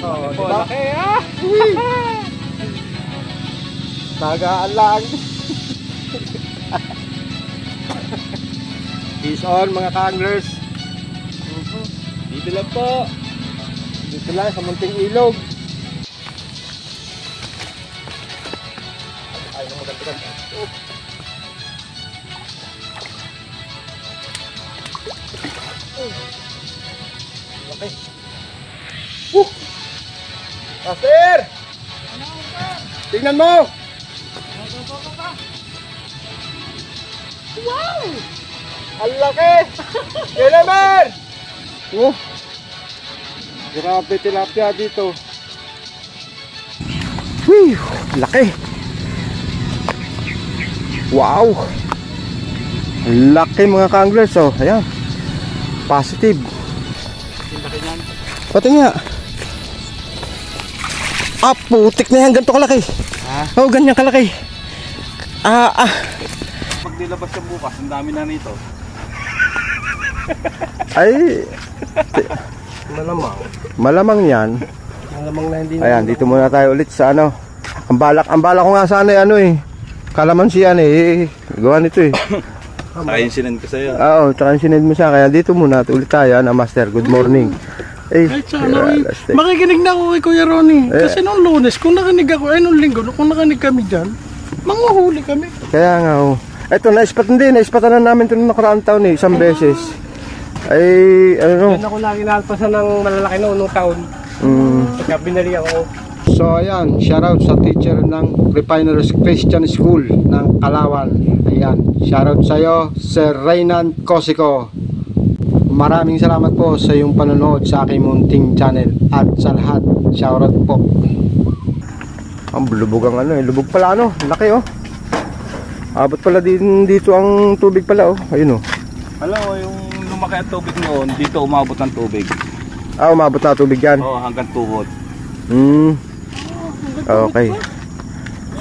Oh, diba? Laki ah! Tagaan lang. Peace on mga ka-anglers. Dito lang po. Dito lang sa munting ilog. Ay, maganda. Okay. Master! Tingnan mo! Wow! Ang laki! Kailaman! Oh! Grabe tilapia dito. Whew! Laki! Wow! Laki mga ka-anglers, oh. Ayan. Positive. Laki niyan. Pati nga. Ah, putik na yan. Ganito kalaki. Ha? Oh, ganyan kalaki. Pag nilabas siya bukas, ang dami na nito. Ay. Malamang. Malamang yan. Malamang na hindi. Ayan, dito muna tayo ulit sa ano. Ang balak ko nga sana ano eh. Kalamansi yan eh. Gawa nito eh. Saka yung sinend ko sa'yo. Oo, tsaka yung sinend mo siya. Kaya dito muna ulit tayo na Master. Good morning. Eh, Kahit sana makikinig na ako kay Kuya Ronnie. Kasi nung Lunes, kung nakinig ako, nung Linggo, kung nakinig kami dyan, manguhuli kami. Kaya nga oh. Eto, naispatan na namin ito noong nakaraang taon eh, isang beses. Ay, ano. Yan ako lagi nalpasan ng malalaki noong taon. Pagka binali ako. So ayan, shoutout sa teacher ng Refineries Christian School ng Kalawal. Ayan, shoutout sa iyo, Sir Reynan Cosico. Maraming salamat po sa iyong panonood sa aking munting channel. At sa lahat, shoutout po. Ang lubog ang ano eh, lubog pala ano, laki oh. Abot pala din dito ang tubig pala oh, ayun oh. Alam mo, yung lumaki ang tubig noon, dito umabot ng tubig. Ah, umabot na tubig yan. Oo, hanggang tuhod. Okay.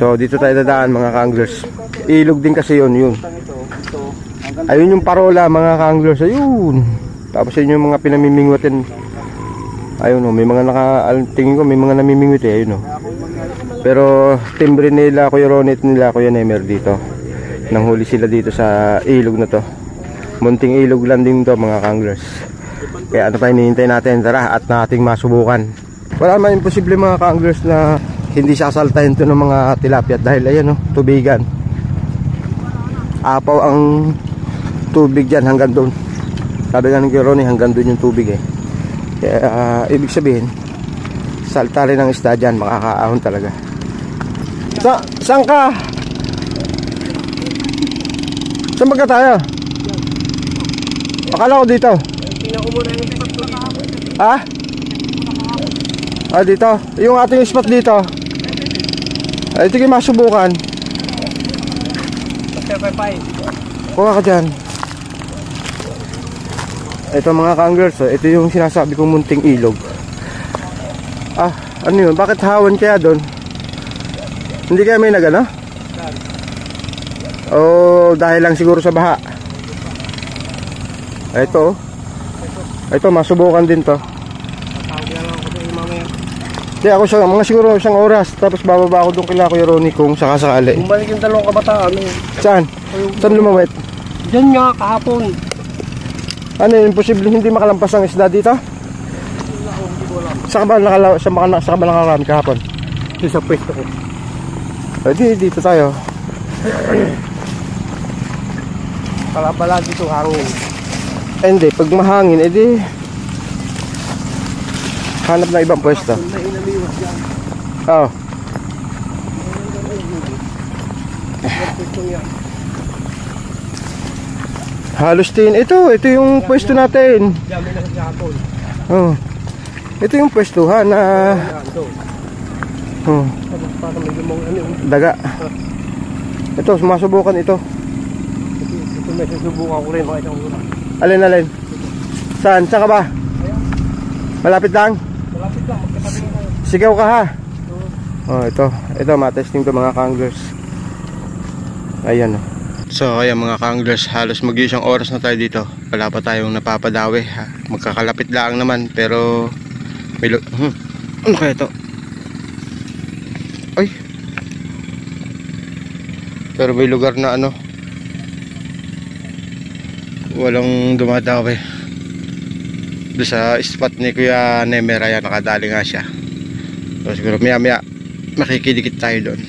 So dito tayo dadaan mga ka-anglers. Ilog din kasi yun. Ayun yung parola mga ka-anglers. Ayun. Tapos yun yung mga pinamimingwitin. Ayun oh, may mga tingin ko may mga namimingwit eh. Ayun oh. Pero timbre nila, Kuya Ronnie nila, Kuya Nemer dito. Nanghuli sila dito sa ilog na to. Munting ilog lang din to mga ka-anglers. Kaya ano pa hinihintay natin? Tara at nating masubukan. Wala man imposible mga ka-anglers na hindi sasaltahin to ng mga tilapia dahil ayan oh, tubigan. Apaw ang tubig dyan hanggang doon. Sabi nga ng Kuya Ronnie, hanggang doon yung tubig eh. Kaya ibig sabihin salta rin ang isda dyan, makakaahon talaga. Saan ka? Saan ba ka tayo? Akala ko dito. Ha? Ah, dito. Yung ating spot dito. Ay, ito kayo masubukan. Kuha ka dyan. Ito mga ka-anglers, ito yung sinasabi kong munting ilog. Ah, ano yun? Bakit hawan kaya doon? Hindi kaya may nagana? Oh, dahil lang siguro sa baha. Ito. Ito, masubukan din to. Di ako siya, mga siguro isang oras. Tapos bababa ako doon kila Kuya Ronnie kung sakasakali. Bumalik yung dalawang kabataan. Saan? Saan lumawit? Diyan nga kahapon. Ano yun? Imposible hindi makalampas ang isda dito? Saan ba nakarami kahapon? Ito sa pwesto ko. Dito tayo. Pala dito hangin. Hindi, pag mahangin, edi hanap na ibang pwesto. Oo. Halos din. Ito yung pwesto natin. Oh. Ito yung pwestuhan na daga. Ito, masubukan ito. Ito may susubukan ko rin. Alin? Saan ka ba? Malapit lang? Malapit lang, magkatabi na. Sigaw ka ha? Oh, ito matesting to mga ka-anglers. Ayan oh. So ayan mga ka-anglers, halos mag-isang oras na tayo dito. Wala pa tayong napapadawi ha. Magkakalapit lang naman pero Ano kaya ito? Ay. Pero may lugar na ano, walang dumadaw eh. Doon sa spot ni Kuya Nemer, ayan, nakadali nga siya. So siguro maya maya makikidikit tayo doon.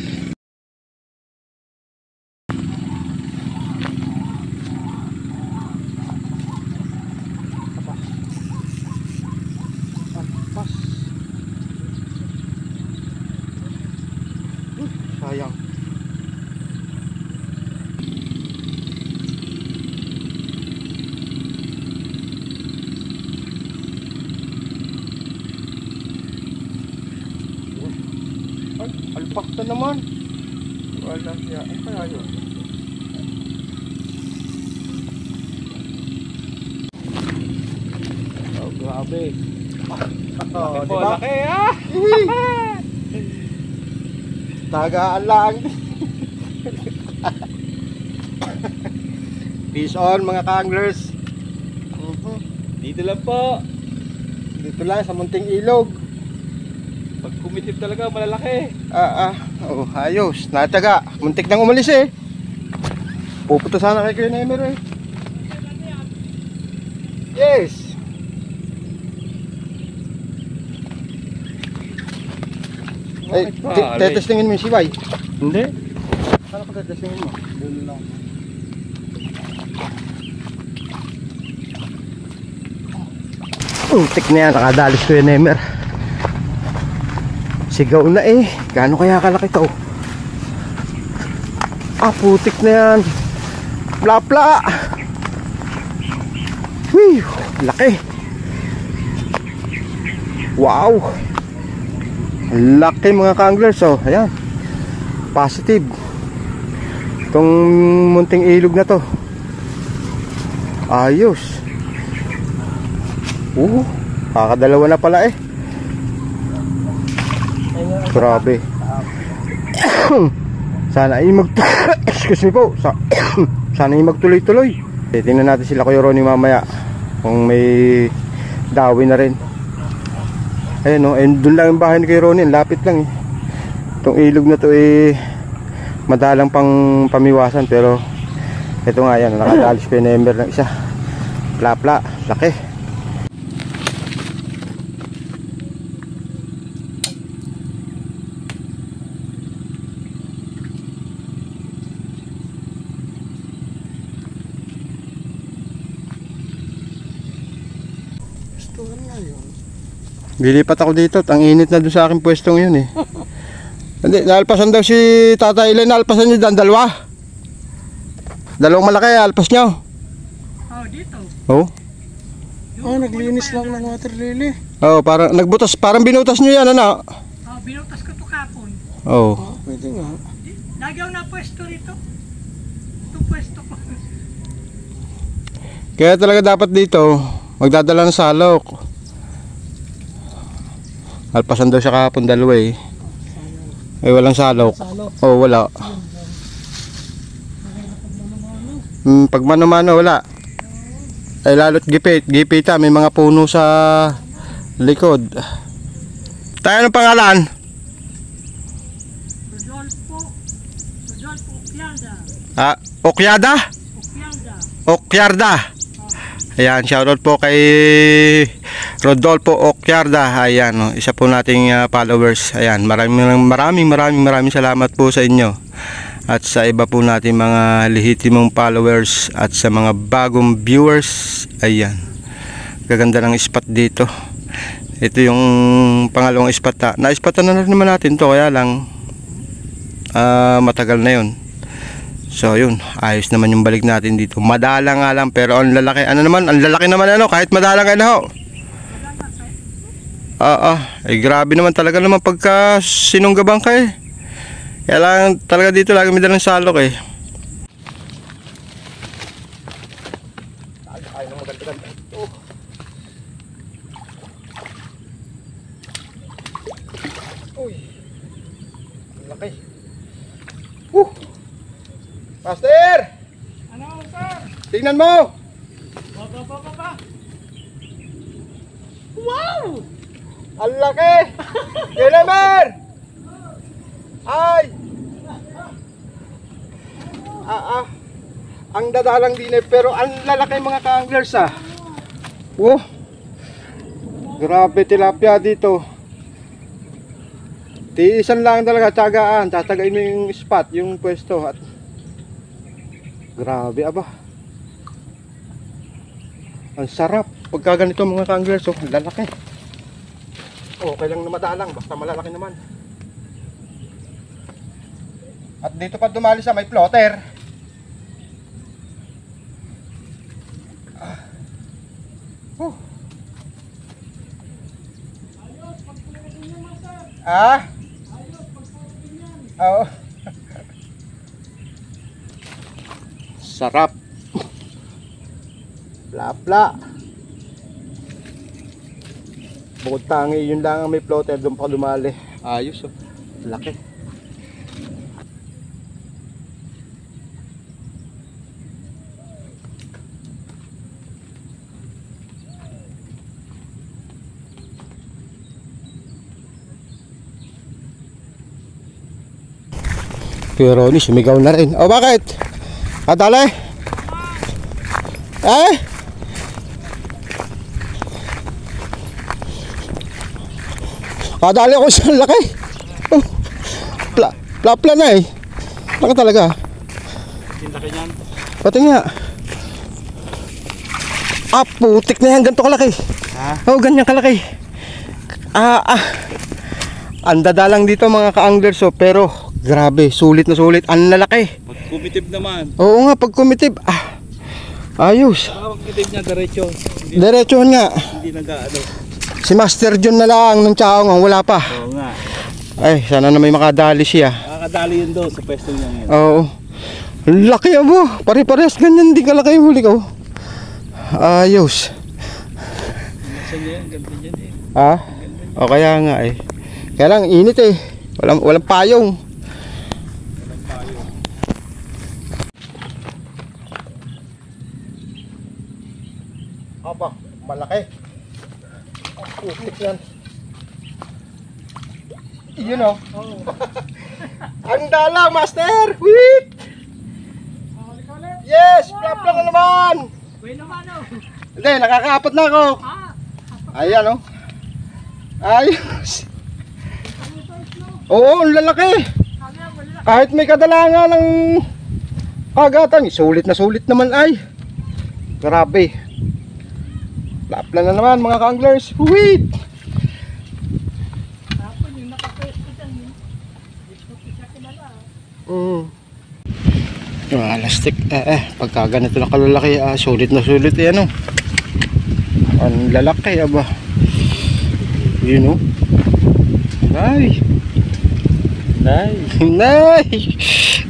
Sayang. Ay, alpak na naman. Wala siya. Ay, kaya yun. Oh, grabe. Oh, Laki po, diba? laki ah! Tagaan lang. Peace on mga kanglers. Dito lang po. Dito lang sa munting ilog. Pag kumitip talaga, malalaki. Oh, ayos. Nataga. Muntik nang umalis eh. Pupunta sana kay Kuya Nemer eh. Yes. Ay, tetestingin mo yung siway. Hindi. Paano ko tetestingin mo? Doon lang. Tik na yan, nakadalis ko yung Nemer. Sigaw na eh. Gaano kaya kalaki to? Putik na yan. Pla-pla. Whew, laki. Wow. Laki mga kanglers. Oh, ayan. Positive. Itong munting ilog na to. Ayos. Kakadalawa na pala eh. Grabe. Sana ay excuse me po. Sana ay magtuloy-tuloy. Tingnan natin sila Kuya Ronnie mamaya kung may dawi na rin. Ayun oh, doon lang yung bahay ni Kuya Ronnie, lapit lang eh. Itong ilog na to eh madalang pang pamiwasan, pero ito nga yan, nakadalis ko yung Nemer ng isa. Pla-pla, laki. Lilipat ako dito, ang init na doon sa aking pwestong yun eh. Hindi, naalpasan daw si Tata Ilan, naalpasan niyo dan dalawa. Dalawang malaki, alpas niyo. Dito. Oh. Naglinis lang ng water lily. Parang nagbutas, parang binutas niyo yan, ano? Binutas ko to kapon. Pwede nga. Nagaw na pwesto rito. Ito pwesto ko. Kaya talaga dapat dito, magdadala ng salok. Alpasan daw siya kahapon dalawa eh. Walang salok. Wala. Pag mano-mano wala. Lalo't gipita, may mga puno sa likod. Tayo anong pangalan? Rodolfo Okyarda. Okyada? Okyarda. Ayan, shoutout po kay Rodolfo Okyarda. Ayan, isa po nating followers. Ayan, maraming salamat po sa inyo. At sa iba po natin mga lehitimong followers at sa mga bagong viewers. Ayan, gaganda ng spot dito. Ito yung pangalawang spot. Na-spotan na naman natin to, kaya lang matagal na yun. So yun, ayos naman yung balik natin dito. Madalang nga lang, pero ang lalaki. Ang lalaki naman kahit madalang ka na ho. Grabe naman talaga naman pagka sinunggabang ka eh. Kaya lang talaga dito lagi may dalang salok eh. Ay, maganda-ganda ito. Uy, laki. Master! Ano, sir? Tingnan mo! Wow! Ang laki! Gilmer! Ay! Ang dadalang din eh, pero ang lalaki mga ka-anglers ah. Oh! Grabe tilapia dito. Tiisan lang talaga, tiyagaan. Tatagain mo yung spot, yung pwesto. At grabe aba. Ang sarap. Pagka ganito mga ka-anglers, oh, lalaki. Okay lang na madalang, basta malalaki naman. At dito pa dumali sa may plotter. Oo. Sarap. Pla-pla. Bukod tangi, yun lang ang may plotter, doon pa dumali. Ayos oh. Laki. Pero ni sumigaw na rin. O bakit? Adale? Eh? Adale ako sa laki. Oh, pla na eh. Laki talaga. Laki niyan. Pati nga. Putik na yan. Ganito kalaki. Oh, ganyan kalaki. Ang dadalang dito mga ka-anglers, oh, pero grabe, sulit na sulit. Ang lalaki. Pag kumitib naman. Oo nga, pag kumitib. Ayos. Pag kumitib niya, diretso. Diretsohan nga. Hindi nag-ano. Si Master John na lang ng Chaong, wala pa. Oo nga. Ay, sana na may makadali siya. Nakakadali yun doon sa pwesto niya ngayon. Oo. Laki abo. Pare-pares ganyan din kalaki yung huli ko. Ayos. Nasa niya yan, ganda niyan eh. O kaya nga eh. Kaya lang init eh. Walang payong. Aba, malaki. Putik yan. Yun o. Ang dalang, Master! Wait! Yes! Plap lang naman! Hindi, nakakaapat na ako. Ayan o. Ayos. Oo, ang lalaki. Kahit may kadalangan ng kagatan, sulit na sulit naman ay. Grabe. Lapla na naman mga ka-anglers. Wait! Lastik. Pagka ganito na kalalaki, sulit na sulit yan o. Ang lalaki aba. Yun o. Ay. Nay.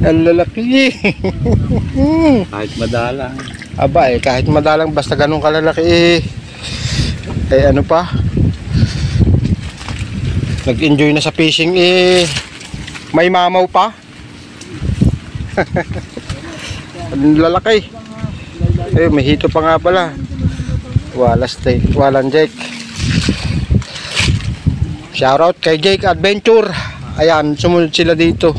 Ang lalaki. Kahit madalang. Aba kahit madalang basta ganun kalalaki ano pa. Nag-enjoy na sa fishing may mamaw pa. Ang lalaki. May hito pa nga pala. Walang Jake. Shoutout kay Jake Adventure. Ayan, sumunod sila dito.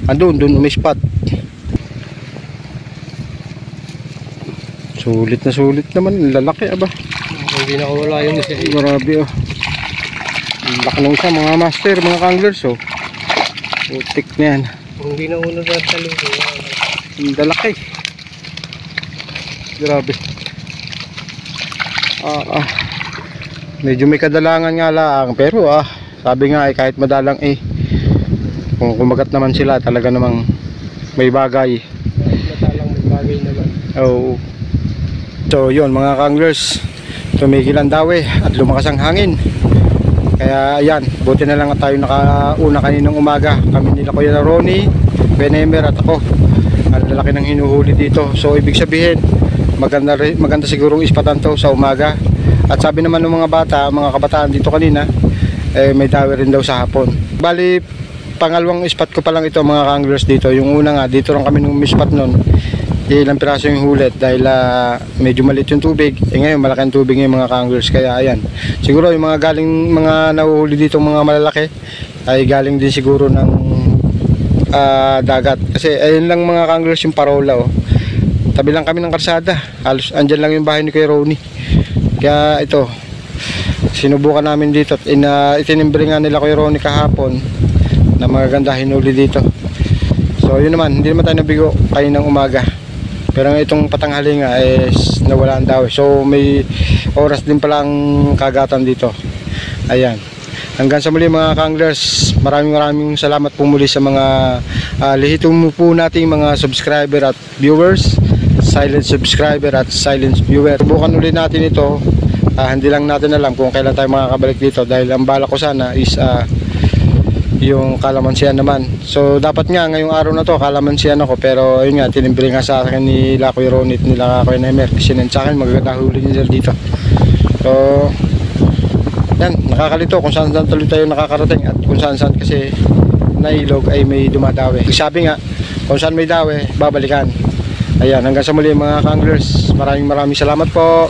Doon umispot. Sulit na sulit naman. Lalaki aba. Hindi na wala yun kasi. Grabe oh. Laki nung isa mga master, mga ka-anglers oh. Putik na yan. Hindi na ulo sa talugo. Ang lalaki. Grabe. Medyo may kadalangan nga lang. Pero sabi nga kahit madalang kung kumagat naman sila talaga namang may bagay. Madalang may bagay naman. Oo. So yun mga ka-anglers, tumigil ang dawe at lumakas ang hangin. Kaya ayan, buti na lang tayo nakauna kaninang umaga. Kami nila Kuya Ronnie, Benemer at ako. Ang lalaki ng hinuhuli dito. So ibig sabihin, maganda sigurong ispatan to sa umaga. At sabi naman ng mga bata, mga kabataan dito kanina, may dawe rin daw sa hapon. Bali, pangalawang spot ko pa lang ito mga ka-anglers dito. Yung una nga, dito lang kami nung spot nun. ilang piraso yung hulit dahil medyo maliit yung tubig. Ngayon malaki ang tubig ngayon mga ka-anglers, kaya ayan. Siguro yung mga nahuhuli dito mga malalaki ay galing din siguro ng dagat. Kasi ayun lang mga ka-anglers yung parola. Tabi lang kami ng karsada. Halos andyan lang yung bahay ni Kuya Ronnie. Kaya ito, sinubukan namin dito at itinimbre nga nila Kuya Ronnie kahapon na magaganda hinuli dito. So yun naman, hindi naman tayo nabigo kaninang umaga. Pero itong patanghali nga is nawalaan daw. So may oras din pala ang kagatan dito. Ayan. Hanggang sa muli mga ka-anglers, maraming salamat po muli sa mga lihitong po nating mga subscriber at viewers, silent subscriber at silent viewer. Subukan ulit natin ito. Hindi lang natin alam kung kailan tayo makakabalik dito dahil ang bala ko sana is yung kalamansian naman. So dapat nga ngayong araw na to kalamansian ako, pero ayun nga tinimbre nga sa akin nila Kuya Ronnie at nila Kuya Nemer. Sinend sa akin magaganda huli nila dito. So yan, nakakalito kung saan tuloy tayo nakakarating at kung saan kasi na ilog ay may dumadawi. Sabi nga, kung saan may dawi, babalikan. Ayan, hanggang sa muli mga ka-anglers. Maraming salamat po.